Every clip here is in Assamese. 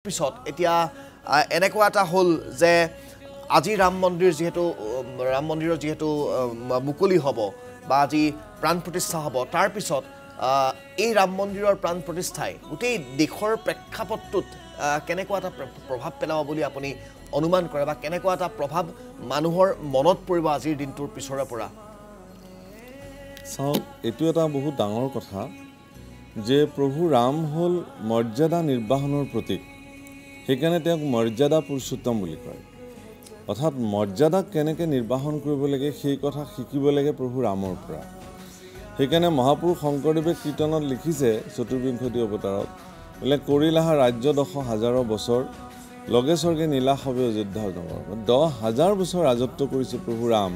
পিছত এতিয়া এনেকুৱা এটা হল যে আজি ৰাম মন্দিৰৰ যেহেতু মুকলি হ'ব বা আজি প্ৰাণ প্ৰতিষ্ঠা হ'ব তাৰ পিছত এই ৰাম মন্দিৰৰ প্ৰাণ প্ৰতিষ্ঠাই গোটেই দেশৰ প্ৰেক্ষাপটত কেনেকুৱা এটা প্ৰভাৱ পেলাব বুলি আপুনি অনুমান কৰে বা কেনেকুৱা এটা প্ৰভাৱ মানুহৰ মনত পৰিব আজিৰ দিনটোৰ পিছৰে পৰা চাওক এটো এটা বহুত ডাঙৰ কথা যে প্ৰভু ৰাম হল মৰ্যাদা নিৰ্বাহনৰ প্ৰতীক সেইকাৰণে তেওঁক মৰ্যাদা পুৰুষোত্তম বুলি কয় অৰ্থাৎ মৰ্যাদাক কেনেকৈ নিৰ্বাহন কৰিব লাগে সেই কথা শিকিব লাগে প্ৰভু ৰামৰ পৰা সেইকাৰণে মহাপুৰুষ শংকৰদেৱে কীৰ্তনত লিখিছে চতুৰ্বিংশতি অৱতাৰত বোলে কৰিলাহা ৰাজ্য 10,000 বছৰ লগে স্বৰ্গে নীলা হবে অযোধ্যা নগৰ 10,000 বছৰ ৰাজত্ব কৰিছে প্ৰভু ৰাম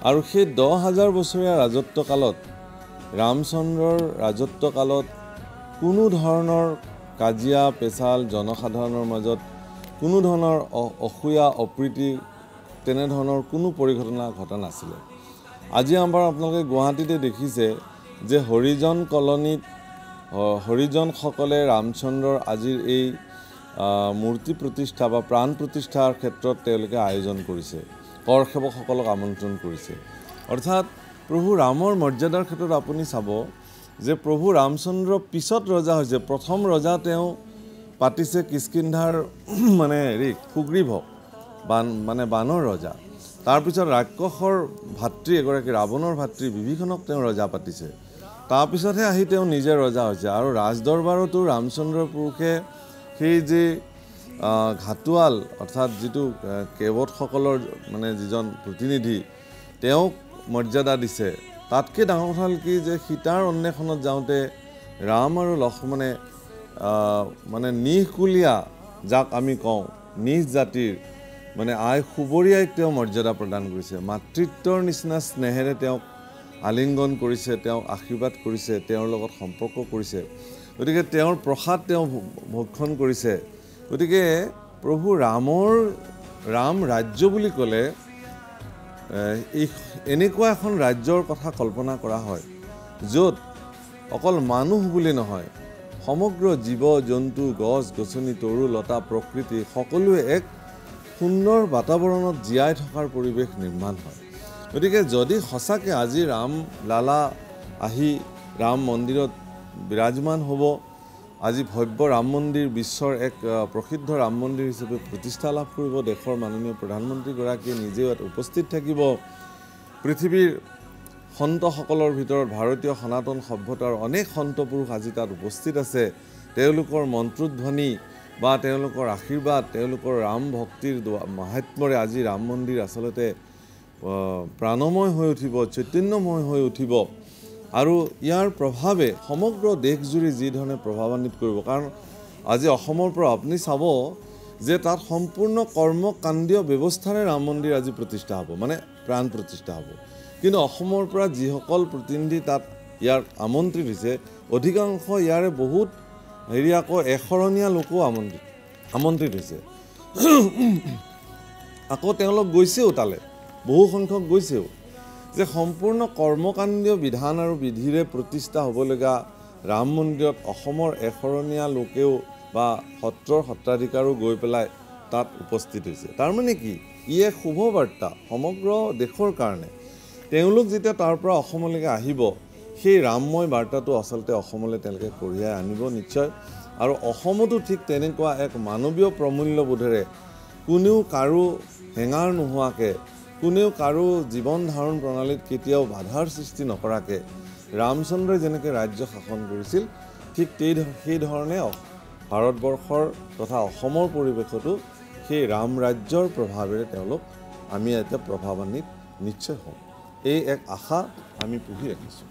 আৰু সেই 10,000 বছৰীয়া ৰাজত্ব কালত ৰামচন্দ্ৰৰ ৰাজত্ব কালত কোনো ধৰণৰ কাজিয়া পেছাল জনসাধাৰণৰ মাজত কোনো ধৰণৰ অসূয়া অপ্ৰীতি তেনে ধৰণৰ কোনো পৰিঘটনা ঘটা নাছিল আজি আমাৰ আপোনালোকে গুৱাহাটীতে দেখিছে যে হৰিজন কলনীত হৰিজন সকলে ৰামচন্দ্ৰৰ আজিৰ এই মূৰ্তি প্ৰতিষ্ঠা বা প্ৰাণ প্ৰতিষ্ঠাৰ ক্ষেত্ৰত তেওঁলোকে আয়োজন কৰিছে কৰ সেৱকসকলক আমন্ত্ৰণ কৰিছে অৰ্থাৎ প্ৰভু ৰামৰ মৰ্যাদাৰ ক্ষেত্ৰত আপুনি চাব যে প্ৰভু ৰামচন্দ্ৰ পিছত ৰজা হৈছে প্ৰথম ৰজা তেওঁ পাতিছে কিষ্কিন্ধাৰ মানে সুগ্ৰীভ মানে বানৰ ৰজা তাৰ পিছত ৰাক্ষসৰ ভাতৃ এগৰাকী ৰাৱণৰ ভাতৃ বিভীষণক তেওঁ ৰজা পাতিছে তাৰ পিছতহে আহি তেওঁ নিজে ৰজা হৈছে আৰু ৰাজদৰবাৰতো ৰামচন্দ্ৰ পুৰুষে সেই যে ঘাটুৱাল অৰ্থাৎ যিটো কেৱটসকলৰ মানে যিজন প্ৰতিনিধি তেওঁক মৰ্যাদা দিছে তাতকৈ ডাঙৰ কথা হ'ল কি যে সীতাৰ অন্বেষণত যাওঁতে ৰাম আৰু লক্ষ্মণে মানে নিশকুলীয়া যাক আমি কওঁ নিজ জাতিৰ মানে আই সুবৰীয়াইক তেওঁ মৰ্যাদা প্ৰদান কৰিছে মাতৃত্বৰ নিচিনা স্নেহেৰে তেওঁক আলিংগন কৰিছে তেওঁক আশীৰ্বাদ কৰিছে তেওঁৰ লগত সম্পৰ্ক কৰিছে গতিকে তেওঁৰ প্ৰসাদ তেওঁ ভক্ষণ কৰিছে গতিকে প্ৰভু ৰাম ৰাজ্য বুলি ক'লে এনেকুৱা এখন ৰাজ্যৰ কথা কল্পনা কৰা হয় য'ত অকল মানুহ বুলি নহয় সমগ্ৰ জীৱ জন্তু গছ গছনি তৰু লতা প্ৰকৃতি সকলোৱে এক সুন্দৰ বাতাবৰণত জীয়াই থকাৰ পৰিৱেশ নিৰ্মাণ হয় গতিকে যদি সঁচাকৈ আজি ৰাম লালা আহি ৰাম মন্দিৰত বিৰাজমান হ'ব আজি ভব্য ৰাম মন্দিৰ বিশ্বৰ এক প্ৰসিদ্ধ ৰাম মন্দিৰ হিচাপে প্ৰতিষ্ঠা লাভ কৰিব দেশৰ মাননীয় প্ৰধানমন্ত্ৰীগৰাকীয়ে নিজেও উপস্থিত থাকিব পৃথিৱীৰ সন্তসকলৰ ভিতৰত ভাৰতীয় সনাতন সভ্যতাৰ অনেক সন্ত পুৰুষ আজি তাত উপস্থিত আছে তেওঁলোকৰ মন্ত্ৰধ্বনি বা তেওঁলোকৰ আশীৰ্বাদ তেওঁলোকৰ ৰাম ভক্তিৰ মাহাত্ম্যৰে আজি ৰাম মন্দিৰ আচলতে প্ৰাণময় হৈ উঠিব চৈতন্যময় হৈ উঠিব আৰু ইয়াৰ প্ৰভাৱে সমগ্ৰ দেশজুৰি যি ধৰণে প্ৰভাৱান্বিত কৰিব কাৰণ আজি অসমৰ পৰা আপুনি চাব যে তাত সম্পূৰ্ণ কৰ্মকাণ্ডীয় ব্যৱস্থাৰে ৰাম মন্দিৰ আজি প্ৰতিষ্ঠা হ'ব মানে প্ৰাণ প্ৰতিষ্ঠা হ'ব কিন্তু অসমৰ পৰা যিসকল প্ৰতিনিধি তাত ইয়াৰ আমন্ত্ৰিত হৈছে অধিকাংশ ইয়াৰে বহুত আকৌ এশৰণীয়া লোকো আমন্ত্ৰিত হৈছে আকৌ তেওঁলোক গৈছেও তালৈ বহু সংখ্যক গৈছেও যে সম্পূৰ্ণ কৰ্মকাণ্ডীয় বিধান আৰু বিধিৰে প্ৰতিষ্ঠা হ'বলগা ৰাম মন্দিৰত অসমৰ এশৰণীয়া লোকেও বা সত্ৰৰ সত্ৰাধিকাৰো গৈ পেলাই তাত উপস্থিত হৈছে তাৰমানে কি ই এক শুভবাৰ্তা সমগ্ৰ দেশৰ কাৰণে তেওঁলোক যেতিয়া তাৰ পৰা অসমলৈকে আহিব সেই ৰামময় বাৰ্তাটো আচলতে অসমলৈ তেওঁলোকে কঢ়িয়াই আনিব নিশ্চয় আৰু অসমতো ঠিক তেনেকুৱা এক মানৱীয় প্ৰমূল্যবোধেৰে কোনেও কাৰো হেঙাৰ নোহোৱাকৈ কোনেও কাৰো জীৱন ধাৰণ প্ৰণালীত কেতিয়াও বাধাৰ সৃষ্টি নকৰাকৈ ৰামচন্দ্ৰই যেনেকৈ ৰাজ্য শাসন কৰিছিল ঠিক সেই ধৰণে ভাৰতবৰ্ষৰ তথা অসমৰ পৰিৱেশতো সেই ৰাম ৰাজ্যৰ প্ৰভাৱেৰে তেওঁলোক আমি এতিয়া প্ৰভাৱান্বিত নিশ্চয় হ'ম এই এক আশা আমি পুহি ৰাখিছোঁ